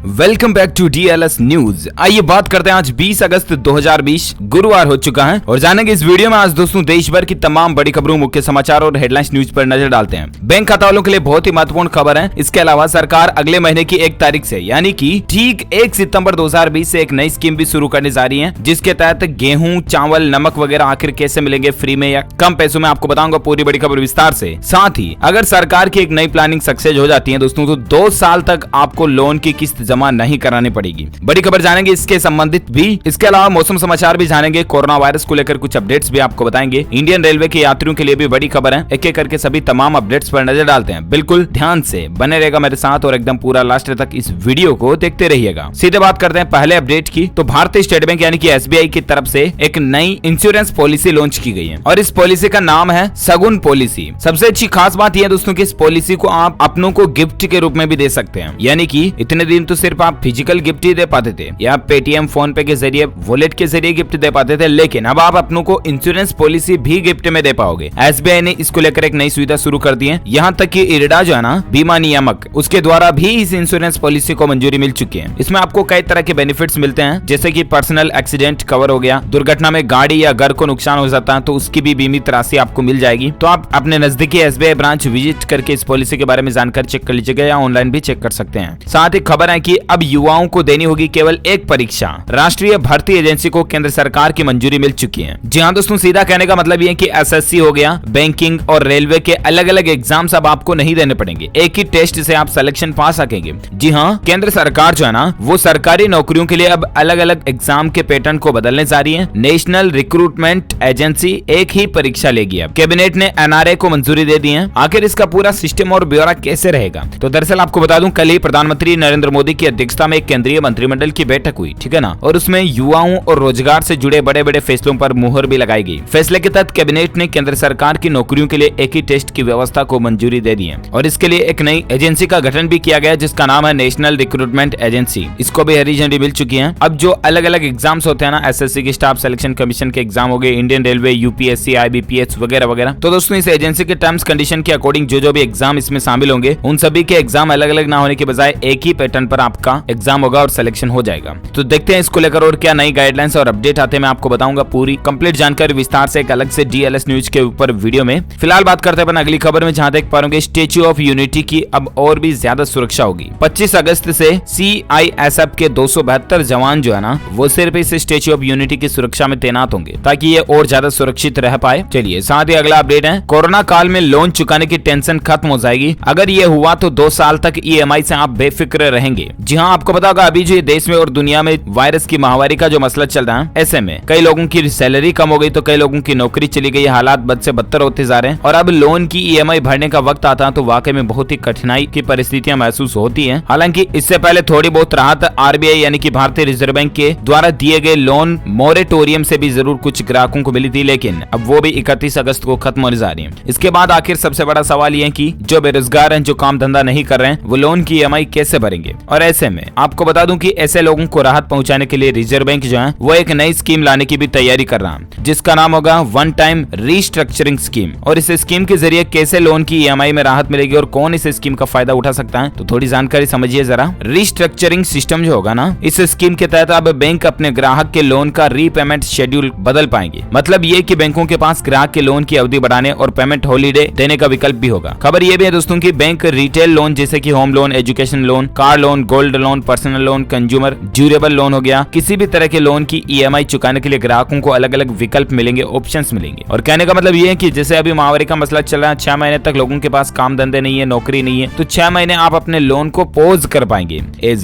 Welcome back to DLS news. आइए बात करते हैं, आज 20 अगस्त 2020 गुरुवार हो चुका है और जानेंगे इस वीडियो में आज दोस्तों देश भर की तमाम बड़ी खबरों, मुख्य समाचार और हेडलाइंस न्यूज पर नजर डालते हैं। बैंक खाता वालों के लिए बहुत ही महत्वपूर्ण खबर है। इसके अलावा सरकार अगले महीने की 1 तारीख से यानी कि ठीक 1 सितंबर 2020 से एक नई स्कीम भी शुरू करने जा रही है, जिसके तहत गेहूं, चावल, नमक वगैरह आखिर कैसे मिलेंगे, फ्री में या कम पैसों में, आपको बताऊंगा पूरी बड़ी खबर विस्तार से। साथ ही अगर सरकार की एक नई प्लानिंग सक्सेस हो जाती है दोस्तों, तो 2 साल तक आपको लोन की किस्त जमा नहीं करानी पड़ेगी। बड़ी खबर जानेंगे इसके संबंधित भी। इसके अलावा मौसम समाचार भी जानेंगे, कोरोना वायरस को लेकर कुछ अपडेट्स भी आपको बताएंगे। इंडियन रेलवे के यात्रियों के लिए भी बड़ी खबर है। एक एक करके सभी तमाम अपडेट्स पर नजर डालते हैं। बिल्कुल ध्यान से बने रहेगा मेरे साथ और एकदम पूरा लास्ट तक इस वीडियो को देखते रहिएगा। सीधे बात करते हैं पहले अपडेट की। तो भारतीय स्टेट बैंक यानी कि SBI की तरफ से एक नई इंश्योरेंस पॉलिसी लॉन्च की गई है और इस पॉलिसी का नाम है शगुन पॉलिसी। सबसे अच्छी खास बात यह है दोस्तों कि इस पॉलिसी को आप अपनों को गिफ्ट के रूप में भी दे सकते हैं, यानी कि इतने दिन तो सिर्फ आप फिजिकल गिफ्ट ही दे पाते थे या पेटीएम, फोन पे के जरिए, वॉलेट के जरिए गिफ्ट दे पाते थे, लेकिन अब आप अपनों को इंश्योरेंस पॉलिसी भी गिफ्ट में दे पाओगे। SBI ने इसको लेकर एक नई सुविधा शुरू कर दी है। यहाँ तक कि IRDA जो है ना, बीमा नियामक, उसके द्वारा भी इस इंश्योरेंस पॉलिसी को मंजूरी मिल चुकी है। इसमें आपको कई तरह के बेनिफिट्स मिलते हैं, जैसे कि पर्सनल एक्सीडेंट कवर हो गया, दुर्घटना में गाड़ी या घर को नुकसान हो जाता है तो उसकी भी बीमित राशि आपको मिल जाएगी। तो आप अपने नजदीकी SBI ब्रांच विजिट करके इस पॉलिसी के बारे में जानकर चेक कर लीजिएगा या ऑनलाइन भी चेक कर सकते हैं। साथ ही खबर है कि अब युवाओं को देनी होगी केवल एक परीक्षा। राष्ट्रीय भर्ती एजेंसी को केंद्र सरकार की मंजूरी मिल चुकी है। जी हाँ दोस्तों, सीधा कहने का मतलब ये है कि SSC हो गया, बैंकिंग और रेलवे के अलग अलग एग्जाम्स अब आपको नहीं देने पड़ेंगे, एक ही टेस्ट से आप सिलेक्शन पा सकेंगे। जी हाँ, केंद्र सरकार जो है ना, वो सरकारी नौकरियों के लिए अब अलग अलग एग्जाम के पैटर्न को बदलने जा रही है। नेशनल रिक्रूटमेंट एजेंसी एक ही परीक्षा लेगी। अब कैबिनेट ने NRA को मंजूरी दे दी है। आखिर इसका पूरा सिस्टम और ब्यौरा कैसे रहेगा, तो दरअसल आपको बता दूं, कल ही प्रधानमंत्री नरेंद्र मोदी की अध्यक्षता में एक केंद्रीय मंत्रिमंडल की बैठक हुई, ठीक है ना, और उसमें युवाओं और रोजगार से जुड़े बड़े बड़े फैसलों पर मुहर भी लगाई गई। फैसले के तहत कैबिनेट ने केंद्र सरकार की नौकरियों के लिए एक ही टेस्ट की व्यवस्था को मंजूरी दे दी है और इसके लिए एक नई एजेंसी का गठन भी किया गया, जिसका नाम है नेशनल रिक्रूटमेंट एजेंसी। इसको भी हरी झंडी मिल चुकी है। अब जो अलग अलग एग्जाम्स होते हैं ना, SSC की स्टाफ सिलेक्शन कमीशन के एग्जाम हो गए, इंडियन रेलवे, UPSC, IBPS वगैरह वगैरह, तो दोस्तों इस एजेंसी के टर्म्स कंडीशन के अकॉर्डिंग जो भी एग्जाम इसमें शामिल होंगे, उन सभी के एग्जाम अलग अलग ना होने के बजाय एक ही पैटर्न पर आपका एग्जाम होगा और सिलेक्शन हो जाएगा। तो देखते हैं इसको लेकर और क्या नई गाइडलाइंस और अपडेट आते हैं, मैं आपको बताऊंगा पूरी कंप्लीट जानकारी विस्तार से एक अलग से DLS न्यूज के ऊपर वीडियो में। फिलहाल बात करते हैं अगली खबर में, जहां देख पाओगे स्टेच्यू ऑफ यूनिटी की अब और भी ज्यादा सुरक्षा होगी। 25 अगस्त से CISF के 272 जवान जो है ना, वो सिर्फ इस स्टेच्यू ऑफ यूनिटी की सुरक्षा में तैनात होंगे ताकि ये और ज्यादा सुरक्षित रह पाए। चलिए साथ ही अगला अपडेट है, कोरोना काल में लोन चुकाने की टेंशन खत्म हो जाएगी। अगर ये हुआ तो 2 साल तक EMI से आप बेफिक्र रहेंगे। जी हाँ, आपको पता होगा अभी जो देश में और दुनिया में वायरस की महामारी का जो मसला चल रहा है, ऐसे में कई लोगों की सैलरी कम हो गई तो कई लोगों की नौकरी चली गई, हालात बद से बदतर होते जा रहे हैं और अब लोन की EMI भरने का वक्त आता है तो वाकई में बहुत ही कठिनाई की परिस्थितियां महसूस होती हैं। हालांकि इससे पहले थोड़ी बहुत राहत RBI यानी कि भारतीय रिजर्व बैंक के द्वारा दिए गए लोन मोरेटोरियम से भी जरूर कुछ ग्राहकों को मिली थी, लेकिन अब वो भी 31 अगस्त को खत्म होने जा रही है। इसके बाद आखिर सबसे बड़ा सवाल ये है कि जो बेरोजगार हैं, जो काम धंधा नहीं कर रहे हैं, वो लोन की EMI कैसे भरेंगे। और ऐसे में आपको बता दूं कि ऐसे लोगों को राहत पहुंचाने के लिए रिजर्व बैंक जो है वो एक नई स्कीम लाने की भी तैयारी कर रहा है, जिसका नाम होगा वन टाइम रीस्ट्रक्चरिंग स्कीम। और इस स्कीम के जरिए कैसे लोन की EMI में राहत मिलेगी और कौन इस स्कीम का फायदा उठा सकता है, तो थोड़ी जानकारी समझिए जरा। रीस्ट्रक्चरिंग सिस्टम जो होगा ना, इस स्कीम के तहत अब बैंक अपने ग्राहक के लोन का रीपेमेंट शेड्यूल बदल पाएंगे। मतलब ये कि बैंकों के पास ग्राहक के लोन की अवधि बढ़ाने और पेमेंट हॉलीडे देने का विकल्प भी होगा। खबर ये भी है दोस्तों कि बैंक रिटेल लोन जैसे कि home loan, education loan, car loan, gold loan, personal loan, consumer durable loan हो गया, किसी भी तरह के लोन की EMI चुकाने के लिए ग्राहकों को अलग अलग विकल्प मिलेंगे, ऑप्शंस मिलेंगे। और कहने का मतलब ये है कि जैसे अभी महामारी का मसला चल रहा है, 6 महीने तक लोगों के पास काम धंधे नहीं है, नौकरी नहीं है, तो 6 महीने आप अपने लोन को पॉज कर पाएंगे।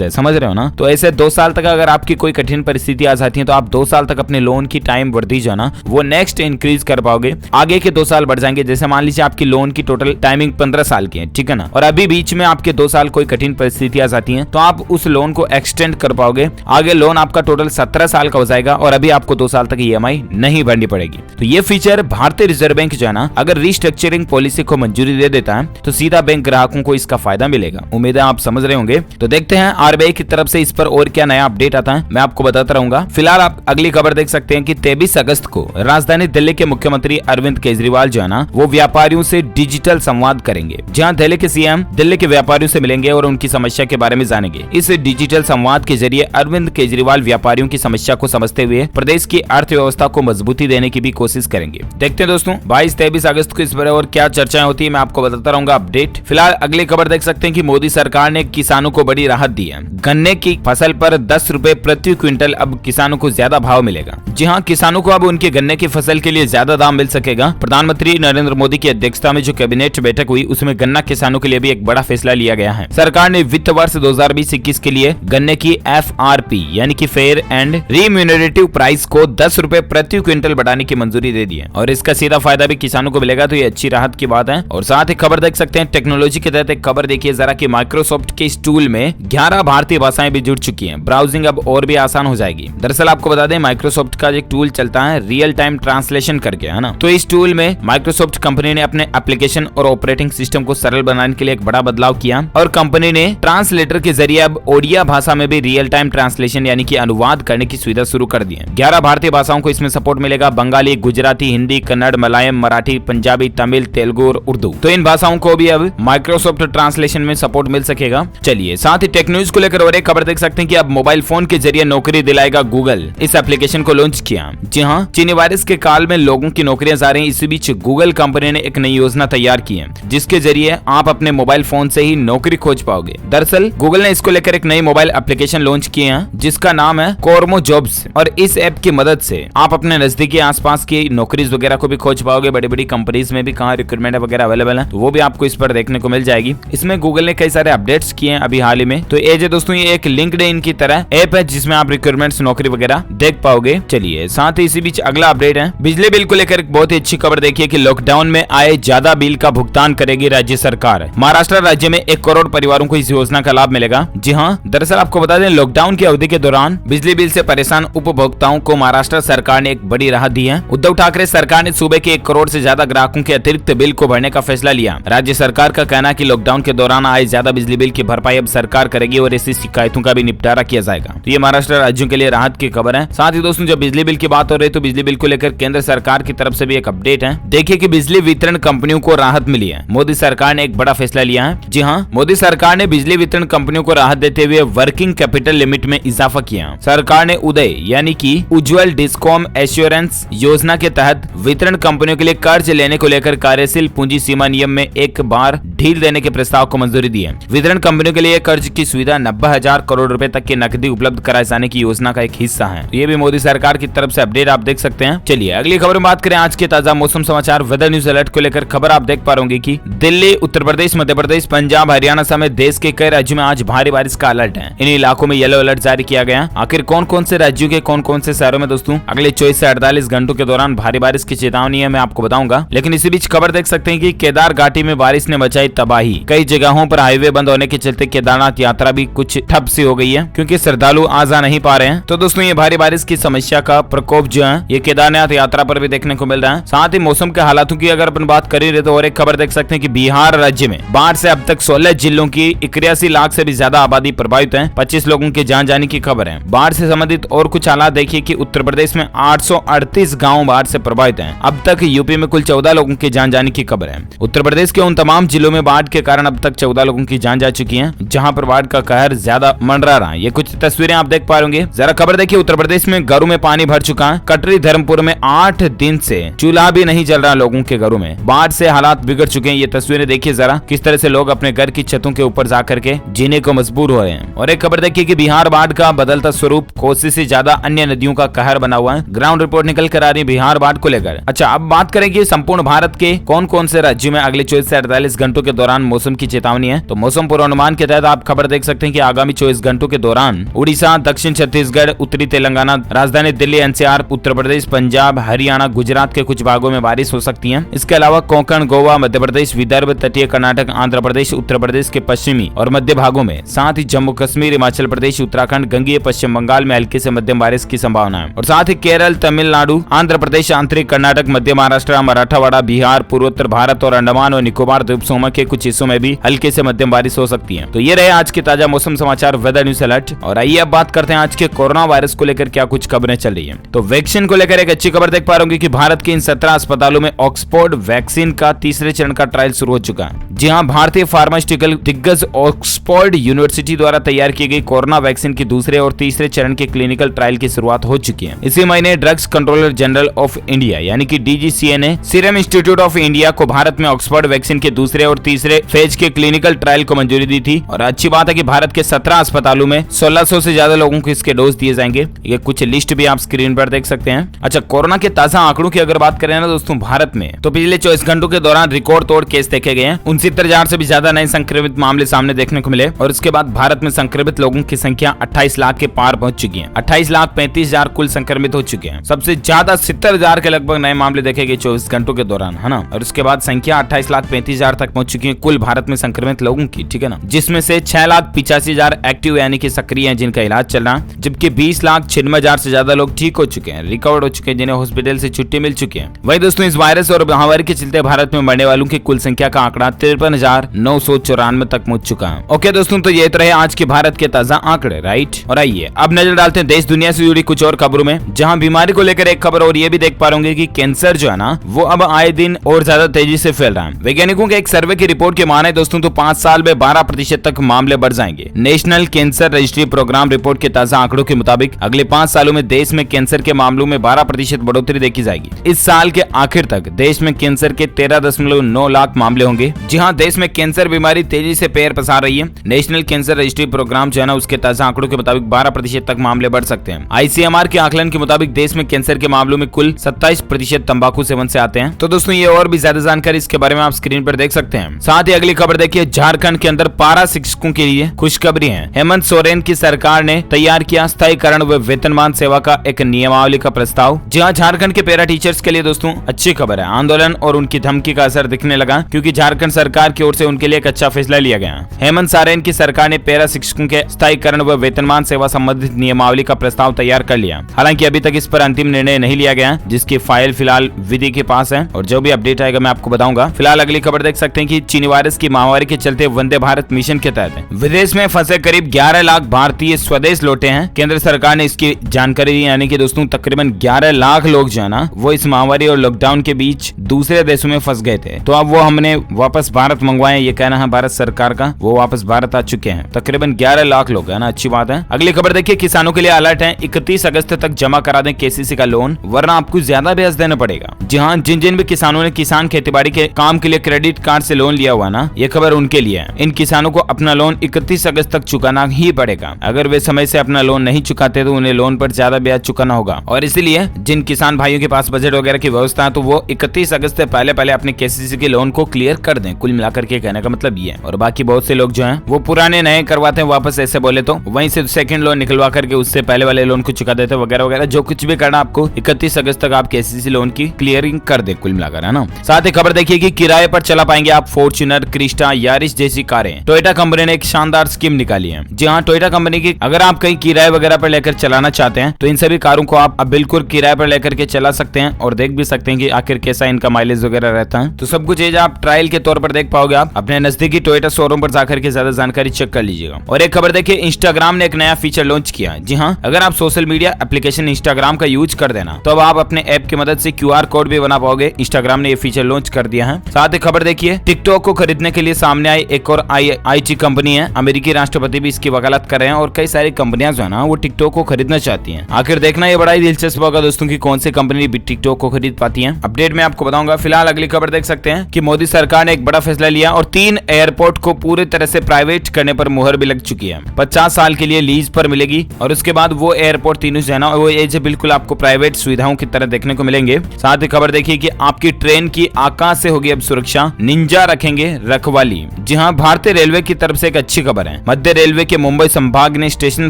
समझ रहे हो ना। तो ऐसे 2 साल तक अगर आपकी कोई कठिन परिस्थिति आ जाती है तो आप 2 साल तक अपने लोन की टाइम वृद्धि जो है ना, वो नेक्स्ट इंक्रीज कर पाओगे। आगे के 2 साल बढ़ जाएंगे। जैसे मान लीजिए आपकी लोन की टोटल टाइमिंग 15 साल की है, ठीक है ना, और अभी बीच में आपके 2 साल कोई कठिन परिस्थिति आ जाती है तो आप उस लोन को एक्सटेंड कर पाओगे। आगे लोन आपका टोटल 17 साल का हो जाएगा और अभी आपको 2 साल तक EMI नहीं भरनी पड़ेगी। तो ये फीचर भारतीय रिजर्व बैंक जो है ना, अगर रीस्ट्रक्चरिंग पॉलिसी को मंजूरी दे देता है तो सीधा बैंक ग्राहकों को इसका फायदा मिलेगा। उम्मीद है आप समझ रहे होंगे। तो देखते हैं RBI की तरफ से इस पर और क्या नया अपडेट आता है, मैं आपको बताता रहूंगा। फिलहाल आप अगली खबर देख सकते हैं कि 23 अगस्त को राजधानी दिल्ली के मुख्यमंत्री अरविंद केजरीवाल जो है ना, वो व्यापारियों से डिजिटल संवाद करेंगे, जहां दिल्ली के CM दिल्ली के व्यापारियों से मिलेंगे और उनकी समस्या के बारे में जानेंगे। जानेंगे। इस डिजिटल संवाद के जरिए अरविंद केजरीवाल व्यापारियों की समस्या को समझते हुए प्रदेश की अर्थव्यवस्था को मजबूती देने की भी कोशिश करेंगे। देखते हैं दोस्तों 22-23 अगस्त को इस पर और क्या चर्चाएं होती है, मैं आपको बताता रहूंगा अपडेट। फिलहाल अगली खबर देख सकते हैं कि मोदी सरकार ने किसानों को बड़ी राहत दी है। गन्ने की फसल पर 10 रुपए प्रति क्विंटल अब किसानों को ज्यादा भाव मिलेगा। जी हाँ, किसानों को अब उनके गन्ने की फसल के लिए ज्यादा दाम मिल सकेगा। प्रधानमंत्री नरेंद्र मोदी की अध्यक्षता में जो कैबिनेट बैठक हुई उसमें गन्ना किसानों के लिए भी एक बड़ा फैसला लिया गया है। सरकार ने वित्त वर्ष 2020-21 के लिए गन्ने की FRP यानी कि फेयर एंड रिम्यूनरेटिव प्राइस को 10 रुपए प्रति क्विंटल बढ़ाने की मंजूरी दे दी है और इसका सीधा फायदा भी किसानों को मिलेगा, तो ये अच्छी राहत की बात है। और साथ ही खबर देख सकते हैं टेक्नोलॉजी के तहत एक खबर देखिए जरा कि माइक्रोसॉफ्ट के इस टूल में 11 भारतीय भाषाएं भी जुड़ चुकी हैं। ब्राउजिंग अब और भी आसान हो जाएगी। दरअसल आपको बता दें माइक्रोसॉफ्ट का एक टूल चलता है रियल टाइम ट्रांसलेशन करके, है ना। तो इस टूल में माइक्रोसॉफ्ट कंपनी ने अपने एप्लीकेशन और ऑपरेटिंग सिस्टम को सरल बनाने के लिए एक बड़ा बदलाव किया और कंपनी ने ट्रांसलेटर के जरिए अब ओडिया भाषा में भी रियल टाइम ट्रांसलेशन यानी कि अनुवाद करने की सुविधा शुरू कर दी है। 11 भारतीय भाषाओं को इसमें सपोर्ट मिलेगा, बंगाली, गुजराती, हिंदी, कन्नड़, मलयालम, मराठी, पंजाबी, तमिल, तेलुगु और उर्दू। तो इन भाषाओं को भी अब माइक्रोसॉफ्ट ट्रांसलेशन में सपोर्ट मिल सकेगा। चलिए साथ ही टेक न्यूज को लेकर और एक खबर देख सकते हैं कि अब मोबाइल फोन के जरिए नौकरी दिलाएगा गूगल। इस एप्लीकेशन को लॉन्च किया। जी हाँ, चीनी वायरस के काल में लोगों की नौकरियां जा रही हैं। इसी बीच गूगल कंपनी ने एक नई योजना तैयार की है जिसके जरिए आप अपने मोबाइल फोन से ही नौकरी खोज पाओगे। दरअसल गूगल ने इसको लेकर एक नई मोबाइल एप्लीकेशन लॉन्च की है जिसका नाम है कोर्मो जॉब्स और इस ऐप की मदद से आप अपने नजदीकी आसपास की नौकरीज वगैरह को भी खोज पाओगे। बड़ी बड़ी कंपनीज में भी कहाँ रिक्रूटमेंट वगैरह अवेलेबल है तो वो भी आपको इस पर देखने को मिल जाएगी। इसमें गूगल ने कई सारे अपडेट्स किए हैं अभी हाल ही में। तो ये दोस्तों ये एक लिंक्डइन की तरह ऐप है जिसमें आप रिक्रूटमेंट नौकरी वगैरह देख पाओगे। चलिए साथ ही इसी बीच अगला अपडेट है बिजली बिल को लेकर एक बहुत ही अच्छी खबर देखिए कि लॉकडाउन में आए ज्यादा बिल का भुगतान करेगी राज्य सरकार। महाराष्ट्र राज्य में 1 करोड़ परिवारों को इस योजना का लाभ मिलेगा। जी हाँ, दरअसल आपको बता दें लॉकडाउन की अवधि के दौरान बिजली बिल से परेशान उपभोक्ताओं को महाराष्ट्र सरकार ने एक बड़ी राहत दी है। उद्धव ठाकरे सरकार ने सूबे के 1 करोड़ से ज्यादा ग्राहकों के अतिरिक्त बिल को भरने का फैसला लिया। राज्य सरकार का कहना है कि लॉकडाउन के दौरान आए ज्यादा बिजली बिल की भरपाई अब सरकार करेगी और ऐसी शिकायतों का भी निपटारा किया जाएगा। तो ये महाराष्ट्र राज्यों के लिए राहत की खबर है। साथ ही दोस्तों जब बिजली बिल की बात हो रही है तो बिजली बिल को लेकर केंद्र सरकार की तरफ से भी एक अपडेट है। देखिए कि बिजली वितरण कंपनियों को राहत मिली है। मोदी सरकार ने एक बड़ा फैसला लिया है। जी हाँ, मोदी सरकार ने बिजली वितरण कंपनियों को राहत देते हुए वर्किंग कैपिटल लिमिट में इजाफा किया। सरकार ने उदय यानी कि उज्ज्वल डिस्कॉम एश्योरेंस योजना के तहत वितरण कंपनियों के लिए कर्ज लेने को लेकर कार्यशील पूंजी सीमा नियम में एक बार ढील देने के प्रस्ताव को मंजूरी दी है। वितरण कंपनियों के लिए कर्ज की सुविधा 90,000 करोड़ रुपए तक की नकदी उपलब्ध कराए जाने की योजना का एक हिस्सा है। ये भी मोदी सरकार की तरफ से अपडेट आप देख सकते हैं। चलिए अगली खबर में बात करें आज के ताजा मौसम समाचार वेदर न्यूज अलर्ट को लेकर खबर आप देख पा रहे होंगे कि दिल्ली, उत्तर प्रदेश, मध्य प्रदेश, पंजाब, हरियाणा समेत देश के कई राज्यों में आज भारी बारिश का अलर्ट है। इन इलाकों में येलो अलर्ट जारी किया गया। आखिर कौन कौन से राज्यों के कौन कौन से शहरों में दोस्तों अगले 24 से 48 घंटों के दौरान भारी बारिश की चेतावनी है, मैं आपको बताऊंगा। लेकिन इसी बीच खबर देख सकते हैं कि केदार घाटी में बारिश ने मचाई तबाही। कई जगहों पर हाईवे बंद होने के चलते केदारनाथ यात्रा भी कुछ ठप सी हो गई है क्योंकि श्रद्धालु आ जा नहीं पा रहे हैं। तो दोस्तों ये भारी बारिश की समस्या का प्रकोप जो है ये केदारनाथ यात्रा पर भी देखने को मिल रहा है। साथ ही मौसम के हालातों की अगर अपन बात कर ही रहे तो और एक खबर देख सकते हैं कि बिहार राज्य में बाढ़ से अब तक 16 जिलों की 81 लाख से भी ज्यादा आबादी प्रभावित है। 25 लोगों के जान जाने की खबर है। बाढ़ से संबंधित और कुछ हालात देखिए कि उत्तर प्रदेश में 838 गाँव बाढ़ से प्रभावित है। अब तक यूपी में कुल 14 लोगों के जान जाने की खबर है। उत्तर प्रदेश के उन तमाम जिलों में बाढ़ के कारण अब तक 14 लोगों की जान जा चुकी है जहाँ पर बाढ़ का कहर ज्यादा मंडरा रहा है। ये कुछ तस्वीरें आप देख पा रहे। जरा खबर देखिए उत्तर प्रदेश में घरों में पानी भर चुका है। कटरी धर्मपुर में 8 दिन से चूल्हा भी नहीं जल रहा लोगों के घरों में। बाढ़ से हालात बिगड़ चुके हैं। ये तस्वीरें देखिए जरा किस तरह से लोग अपने घर की छतों के ऊपर जाकर के जीने को मजबूर हो रहे हैं। और एक खबर देखिए कि बिहार बाढ़ का बदलता स्वरूप कोसी से ज्यादा अन्य नदियों का कहर बना हुआ है। ग्राउंड रिपोर्ट निकल कर आ रही है बिहार बाढ़ को लेकर। अच्छा अब बात करेंगे संपूर्ण भारत के कौन कौन से राज्यों में अगले 24 से 48 घंटों के दौरान मौसम की चेतावनी है। तो मौसम पूर्वानुमान के तहत आप खबर देख सकते हैं कि आगामी 24 घंटों के दौरान उड़ीसा, दक्षिण छत्तीसगढ़, उत्तरी तेलंगाना, राजधानी दिल्ली एनसीआर, उत्तर प्रदेश, पंजाब, हरियाणा, गुजरात के कुछ भागों में बारिश हो सकती है। इसके अलावा कोंकण, गोवा, मध्य प्रदेश, विदर्भ, तटीय कर्नाटक, आंध्र प्रदेश, उत्तर प्रदेश के पश्चिमी और मध्य भागों में, साथ ही जम्मू कश्मीर, हिमाचल प्रदेश, उत्तराखंड, गंगीय पश्चिम बंगाल में हल्की से मध्यम बारिश की संभावना है। और साथ ही केरल, तमिलनाडु, आंध्र प्रदेश, आंतरिक कर्नाटक, मध्य महाराष्ट्र, मराठवाड़ा, बिहार, पूर्वोत्तर भारत और अंडमान और निकोबार द्वीप समूह के कुछ हिस्सों में भी हल्के से मध्यम बारिश हो सकती है। तो ये रहे आज के ताजा मौसम समाचार वेदर न्यूज अलर्ट। और आइए अब बात करते हैं आज के कोरोना वायरस को लेकर क्या कुछ खबरें चल रही हैं। तो वैक्सीन को लेकर एक अच्छी खबर देख पा रहे होंगे कि भारत के इन 17 अस्पतालों में ऑक्सफोर्ड वैक्सीन का तीसरे चरण का ट्रायल शुरू हो चुका है। जी हां, भारतीय फार्मास्यूटिकल दिग्गज ऑक्सफोर्ड यूनिवर्सिटी द्वारा तैयार की गई कोरोना वैक्सीन के दूसरे और तीसरे चरण के क्लिनिकल ट्रायल की शुरुआत हो चुकी है। इसी महीने drugs controller general of India यानी कि DGCA ने सीरम इंस्टीट्यूट ऑफ इंडिया को भारत में ऑक्सफोर्ड वैक्सीन के दूसरे और तीसरे फेज के क्लिनिकल ट्रायल को मंजूरी दी थी। और अच्छी बात है कि भारत के 17 अस्पतालों में 1600 से ज्यादा लोगों को इसके डोज दिए जाएंगे। ये कुछ लिस्ट भी आप स्क्रीन पर देख सकते हैं। अच्छा, कोरोना के ताजा आंकड़ों की अगर बात करें ना दोस्तों, भारत में तो पिछले 24 घंटों के दौरान रिकॉर्ड तोड़ केस देखे गए हैं। 69,000 से भी ज्यादा नए संक्रमित मामले सामने देखने को मिले और उसके बाद भारत में संक्रमित लोगों की संख्या 28 लाख के पार पहुंच चुकी है। 28,35,000 कुल संक्रमित हो चुके हैं। सबसे ज्यादा 70,000 के लगभग नए मामले देखे गए 24 घंटों के दौरान, है ना। और उसके बाद संख्या 28,35,000 तक पहुंच चुकी है कुल भारत में संक्रमित लोगों की, ठीक है ना, जिसमें से 6,85,000 एक्टिव यानी कि सक्रिय हैं जिनका इलाज चल रहा है, जबकि 20,96,000 से ज्यादा लोग ठीक हो चुके हैं, रिकवर हो चुके हैं, जिन्हें हॉस्पिटल से छुट्टी मिल चुकी है। वही दोस्तों, इस वायरस और महामारी के चलते भारत में मरने वालों की कुल संख्या का आंकड़ा 53,994 तक पहुंच चुका है। ओके दोस्तों, तो ये तो रहे आज के भारत के ताजा आंकड़े, राइट। और आइए अब नजर डालते हैं देश दुनिया से जुड़ी कुछ और खबरों में, जहां बीमारी को लेकर एक खबर और ये भी देख पा रहे होंगे कि कैंसर जो है ना वो अब आए दिन और ज्यादा तेजी से फैल रहा है। वैज्ञानिकों के एक सर्वे की रिपोर्ट के माने दोस्तों तो 5 साल में 12% तक मामले बढ़ जाएंगे। National cancer registry programme report के ताजा आंकड़ों के मुताबिक अगले 5 सालों में देश में कैंसर के मामलों में 12% बढ़ोतरी देखी जाएगी। इस साल के आखिर तक देश में कैंसर के 13.9 लाख मामले होंगे। जी हाँ, देश में कैंसर बीमारी तेजी से पैर पसार रही है। नेशनल कैंसर रजिस्ट्री प्रोग्राम जो है ना उसके ताजा आंकड़ों के मुताबिक 12% तक मामले बढ़ सकते हैं। ICMR के आकलन के मुताबिक देश में कैंसर के मामलों में कुल 27% तंबाकू सेवन से आते हैं। तो दोस्तों ये और भी ज्यादा जानकारी इसके बारे में आप स्क्रीन पर देख सकते हैं। साथ ही अगली खबर देखिए, झारखंड के अंदर पारा शिक्षकों के लिए खुशखबरी है। हेमंत सोरेन की सरकार ने तैयार किया स्थायीकरण व वेतनमान सेवा का एक नियमावली का प्रस्ताव। जी हाँ, झारखंड के पैरा टीचर्स के लिए दोस्तों अच्छी खबर है। आंदोलन और उनकी धमकी का असर दिखने लगा क्योंकि झारखंड सरकार की ओर से उनके लिए एक अच्छा फैसला लिया गया। हेमंत सोरेन की सरकार ने पैरा शिक्षकों के स्थायीकरण व वेतनमान सेवा संबंधित नियमावली का प्रस्ताव तैयार कर लिया। हालांकि अभी तक इस पर अंतिम निर्णय नहीं लिया गया, जिसकी फाइल फिलहाल विधि के पास है और जो भी अपडेट आएगा मैं आपको बताऊंगा। फिलहाल अगली खबर देख सकते हैं कि चीनी वायरस की महामारी के चलते वंदे भारत मिशन के तहत विदेश में फंसे करीब 11 लाख भारतीय स्वदेश लौटे हैं। केंद्र सरकार ने इसकी जानकारी दी, यानी कि दोस्तों तकरीबन 11 लाख लोग जो है ना वो इस महामारी और लॉकडाउन के बीच दूसरे देशों में फंस गए थे, तो अब वो हमने वापस भारत मंगवाए, ये कहना है भारत सरकार का। वो वापस भारत आ चुके हैं। तकरीबन 11 लाख लोग, है ना, अच्छी बात है। अगली खबर देखिए, किसानों के लिए अलर्ट है। 31 अगस्त तक जमा करा दें KCC का लोन, वरना आपको ज्यादा ब्याज देना पड़ेगा। जी हाँ, जिन भी किसानों ने किसान खेतीबाड़ी के काम के लिए क्रेडिट कार्ड से लोन लिया हुआ ना, ये खबर उनके लिए है। इन किसानों को अपना लोन 31 अगस्त तक चुकाना ही पड़ेगा। अगर वे समय से अपना लोन नहीं चुकाते तो उन्हें लोन पर ज्यादा ब्याज चुकाना होगा। और इसीलिए जिन किसान भाइयों के पास बजट वगैरह की व्यवस्था है तो वो 31 अगस्त से पहले अपने KCC के लोन को क्लियर कर दें। कुल मिलाकर के कहने का मतलब ये है। और बाकी बहुत से लोग जो हैं वो पुराने नए करवाते हैं वापस, ऐसे बोले तो वहीं से सेकंड लोन निकलवा करके उससे पहले वाले लोन को चुका देते वगैरह वगैरह। जो कुछ भी करना आपको 31 अगस्त तक आप KCC लोन की क्लियरिंग कर दे कुल मिलाकर, है ना। साथ ही खबर देखिए कि किराए पर चला पाएंगे आप फॉर्च्यूनर, क्रिस्टा, यारिस जैसी कारें। टोयोटा कंपनी ने एक शानदार स्कीम निकाली है। जी हाँ, टोयोटा कंपनी की अगर आप कहीं किराए वगैरह पर लेकर चलाना चाहते हैं तो इन सभी कारों को आप अब बिल्कुल किराए पर लेकर के चला सकते हैं और देख भी सकते हैं कि आखिर कैसा इनका माइलेज वगैरह रहता है। तो सब कुछ आप ट्रायल के तौर पर देख पाओगे। आप अपने नजदीकी टोयोटा शोरूम पर जाकर के ज्यादा जानकारी चेक कर लीजिएगा। और एक खबर देखिए, इंस्टाग्राम ने एक नया फीचर लॉन्च किया। जी हाँ, अगर आप सोशल मीडिया एप्लीकेशन इंस्टाग्राम का यूज कर देना तो अब आप अपने ऐप की मदद से QR कोड भी बना पाओगे। इंस्टाग्राम ने ये फीचर लॉन्च कर दिया है। साथ ही खबर देखिए, टिकटॉक को खरीदने के लिए सामने आई एक और IT कंपनी है। अमेरिकी राष्ट्रपति भी इसकी वकालत कर रहे हैं और कई सारी कंपनियां जो है ना वो टिकटॉक को खरीदना चाहती हैं। आखिर देखना ये बड़ा ही दिलचस्प होगा दोस्तों कि कौन सी कंपनी भी टिकटॉक को खरीद पाती है। अपडेट में आपको बताऊंगा। फिलहाल अगली खबर देख सकते हैं कि मोदी सरकार ने एक बड़ा फैसला लिया और 3 एयरपोर्ट को पूरी तरह से प्राइवेट करने पर मुहर भी लग चुकी है। 50 साल के लिए लीज पर मिलेगी और उसके बाद वो एयरपोर्ट तीनों जो है ना वो एज बिल्कुल आपको प्राइवेट सुविधाओं की तरह देखने को मिलेंगे। साथ ही खबर देखिए कि आपकी ट्रेन की आकाश से होगी अब सुरक्षा, निंजा रखेंगे रखवाली। जी हाँ, भारतीय रेलवे की तरफ से एक अच्छी खबर है। मध्य रेलवे के मुंबई संभाग ने स्टेशन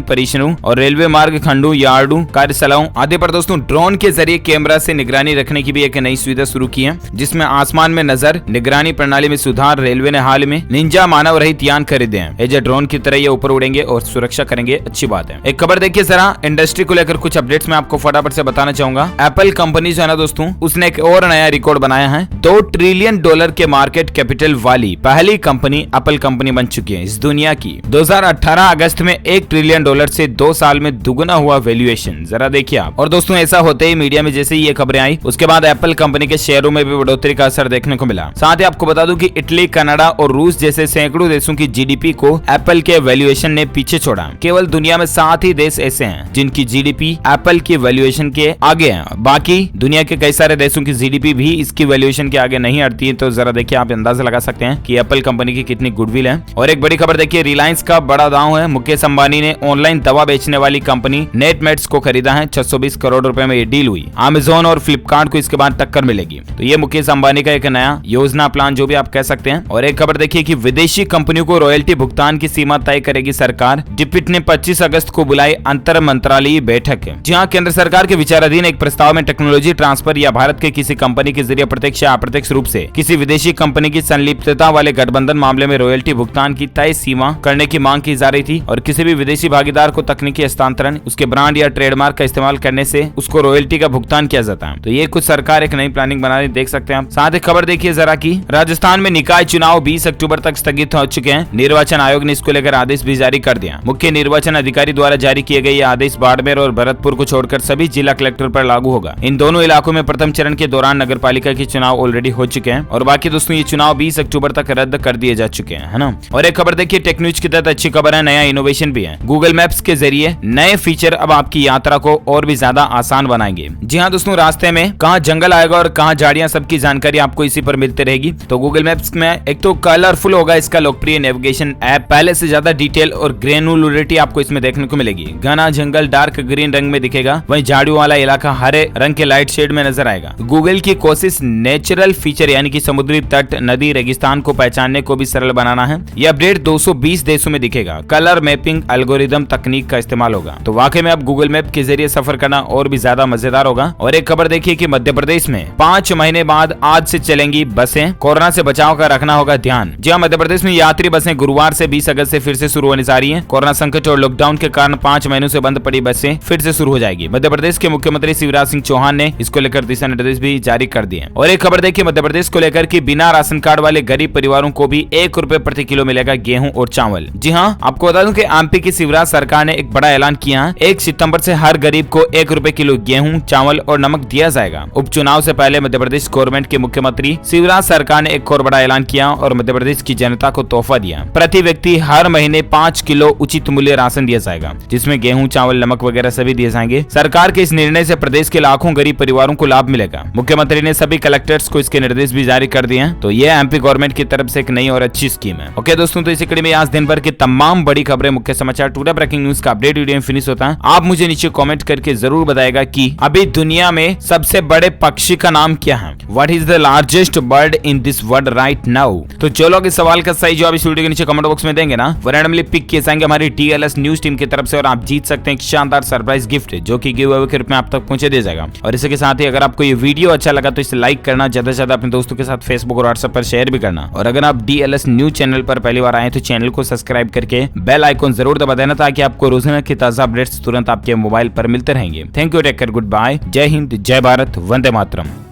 परिसरों और रेलवे मार्ग खंडों, यार्डों, कार्यशालाओं आदि पर दोस्तों ड्रोन के जरिए कैमरा से निगरानी रखने की भी एक नई सुविधा शुरू की है, जिसमें आसमान में नजर निगरानी प्रणाली में सुधार। रेलवे ने हाल में निंजा मानव रहित यान खरीदे हैं। ये ड्रोन की तरह ये ऊपर उड़ेंगे और सुरक्षा करेंगे। अच्छी बात है। एक खबर देखिए जरा, इंडस्ट्री को लेकर कुछ अपडेट्स मैं आपको फटाफट से बताना चाहूंगा। एप्पल कंपनी जो है ना दोस्तों उसने एक और नया रिकॉर्ड बनाया है। $2 ट्रिलियन के मार्केट कैपिटल वाली पहली कंपनी एप्पल कंपनी बन चुकी है इस दुनिया की। 2018 अगस्त में $1 ट्रिलियन से 2 साल में दुगुना हुआ वैल्यूएशन। जरा देखिए आप। और दोस्तों ऐसा होते ही मीडिया में जैसे ही ये खबरें आई उसके बाद एप्पल कंपनी के शेयरों में भी बढ़ोतरी का असर देखने को मिला। साथ ही आपको बता दूं कि इटली, कनाडा और रूस जैसे सैकड़ों देशों की GDP को एप्पल के वैल्यूएशन ने पीछे छोड़ा। केवल दुनिया में 7 ही देश ऐसे हैं जिनकी जीडीपी एप्पल की वैल्यूएशन के आगे है। बाकी दुनिया के कई सारे देशों की जीडीपी भी इसकी वैल्यूएशन के आगे नहीं हटती है। तो जरा देखिए, आप अंदाजा लगा सकते हैं कि एप्पल कंपनी की कितनी गुडविल है। और एक बड़ी खबर देखिए, रिलायंस का बड़ा दांव है। मुकेश अंबानी ने ऑनलाइन दवा बेचने वाली कंपनी नेटमेट्स को खरीदा है। 620 करोड़ रुपए में ये डील हुई। अमेजोन और फ्लिपकार्ट को इसके बाद टक्कर मिलेगी। तो ये मुकेश अंबानी का एक नया योजना प्लान जो भी आप कह सकते हैं। और एक खबर देखिए कि विदेशी कंपनियों को रॉयल्टी भुगतान की सीमा तय करेगी सरकार। डिप्टी ने 25 अगस्त को बुलाई अंतर मंत्रालयीय बैठक। जी हां, केंद्र सरकार के विचाराधीन एक प्रस्ताव में टेक्नोलॉजी ट्रांसफर या भारत के किसी कंपनी के जरिए प्रत्यक्ष या अप्रत्यक्ष रूप से किसी विदेशी कंपनी की संलिप्तता वाले गठबंधन मामले में रॉयल्टी भुगतान की तय सीमा करने की मांग की जा रही थी। और किसी भी विदेशी भागीदार को तकनीकी हस्तांतरण, उसके ब्रांड या ट्रेडमार्क का इस्तेमाल करने से उसको रॉयल्टी का भुगतान किया जाता है। तो ये कुछ सरकार एक नई प्लानिंग बना रही, देख सकते हैं आप। साथ ही खबर देखिए जरा की राजस्थान में निकाय चुनाव 20 अक्टूबर तक स्थगित हो चुके हैं। निर्वाचन आयोग ने इसको लेकर आदेश भी जारी कर दिया। मुख्य निर्वाचन अधिकारी द्वारा जारी किए गए ये आदेश बाड़मेर और भरतपुर को छोड़कर सभी जिला कलेक्टर पर लागू होगा। इन दोनों इलाकों में प्रथम चरण के दौरान नगर पालिका के चुनाव ऑलरेडी हो चुके हैं और बाकी दोस्तों ये चुनाव 20 अक्टूबर तक रद्द कर दिए जा चुके हैं, है ना। और एक खबर देखिए, टेक न्यूज की तहत अच्छी खबर है, नया इनोवेशन भी है। गूगल मैप्स के जरिए नए फीचर अब आपकी यात्रा को और भी ज्यादा आसान बनाएंगे। जी हाँ दोस्तों, रास्ते में कहाँ जंगल आएगा और कहाँ झाड़ियां, सबकी जानकारी आपको इसी पर मिलती रहेगी। तो गूगल मैप्स में एक तो कलरफुल होगा इसका लोकप्रिय नेविगेशन ऐप, पहले से ज्यादा डिटेल और ग्रेनुलरिटी आपको इसमें देखने को मिलेगी। घना जंगल डार्क ग्रीन रंग में दिखेगा, वहीं झाड़ियों वाला इलाका हरे रंग के लाइट शेड में नजर आएगा। गूगल की कोशिश नेचुरल फीचर यानी कि समुद्री तट, नदी, रेगिस्तान को पहचानने को भी सरल बनाना है। यह अपडेट 220 देशों में दिखेगा। कलर मैपिंग एल्गोरिदम तकनीक का इस्तेमाल होगा। तो वाकई में अब गूगल मैप के जरिए सफर करना और भी ज्यादा मजेदार होगा। और एक खबर देखिए कि मध्य प्रदेश में 5 महीने बाद आज से चलेंगी बसें। कोरोना से बचाव का रखना होगा ध्यान। जी हाँ, मध्य प्रदेश में यात्री बसें गुरुवार से 20 अगस्त से फिर से शुरू होने जा रही हैं। कोरोना संकट और लॉकडाउन के कारण 5 महीनों से बंद पड़ी बसें फिर से शुरू हो जाएगी। मध्य प्रदेश के मुख्यमंत्री शिवराज सिंह चौहान ने इसको लेकर दिशा निर्देश भी जारी कर दिए। और एक खबर देखिए मध्य प्रदेश को लेकर कि बिना राशन कार्ड वाले गरीब परिवारों को भी 1 रुपए प्रति किलो मिलेगा गेहूं और चावल। जी हाँ, आपको बता दूं कि एमपी की शिवराज सरकार ने एक बड़ा ऐलान किया है। 1 सितंबर से हर गरीब को 1 रुपए किलो गेहूं, चावल और नमक दिया जाएगा। उपचुनाव से पहले मध्य प्रदेश गवर्नमेंट के मुख्यमंत्री शिवराज सरकार ने एक और बड़ा ऐलान किया और मध्य प्रदेश की जनता को तोहफा दिया। प्रति व्यक्ति हर महीने 5 किलो उचित मूल्य राशन दिया जाएगा, जिसमें गेहूं, चावल, नमक वगैरह सभी दिए जाएंगे। सरकार के इस निर्णय से प्रदेश के लाखों गरीब परिवारों को लाभ मिलेगा। मुख्यमंत्री ने सभी कलेक्टर्स को इसके निर्देश भी जारी कर दिए हैं। तो ये एमपी गवर्नमेंट की तरफ से एक नई और अच्छी स्कीम है। ओके दोस्तों, तो इसी कड़ी में आज दिन भर की तमाम बड़ी खबरें, मुख्य समाचार, टुडे ब्रेकिंग न्यूज का अपडेट वीडियो फिनिश होता है। आप मुझे नीचे कमेंट करके जरूर बताएगा कि अभी दुनिया में सबसे बड़े पक्षी का नाम क्या है। What is the largest bird in this world right now. तो जो लोग इस सवाल का सही जवाब इस वीडियो के नीचे कमेंट बॉक्स में देंगे ना, वो रैंडमली पिक किए जाएंगे हमारी DLS न्यूज टीम की तरफ से और आप जीत सकते हैं एक शानदार सरप्राइज गिफ्ट जो कि गिव अवे के रूप में आप तक पहुंचे दिया जाएगा। और इसके साथ ही अगर आपको ये वीडियो अच्छा लगा तो इसे लाइक करना, ज्यादा से ज्यादा अपने दोस्तों के साथ फेसबुक और व्हाट्सएप पर शेयर भी करना। और अगर आप DLS न्यूज चैनल पर पहली बार आए तो चैनल को सब्सक्राइब करके बेल आइकन जरूर दबा देना ताकि आपको रोजाना की ताजा अपडेट्स तुरंत आपके मोबाइल पर मिलते रहेंगे। Thank you, take care, good bye, जय हिंद, जय भारत, वंदे मातरम।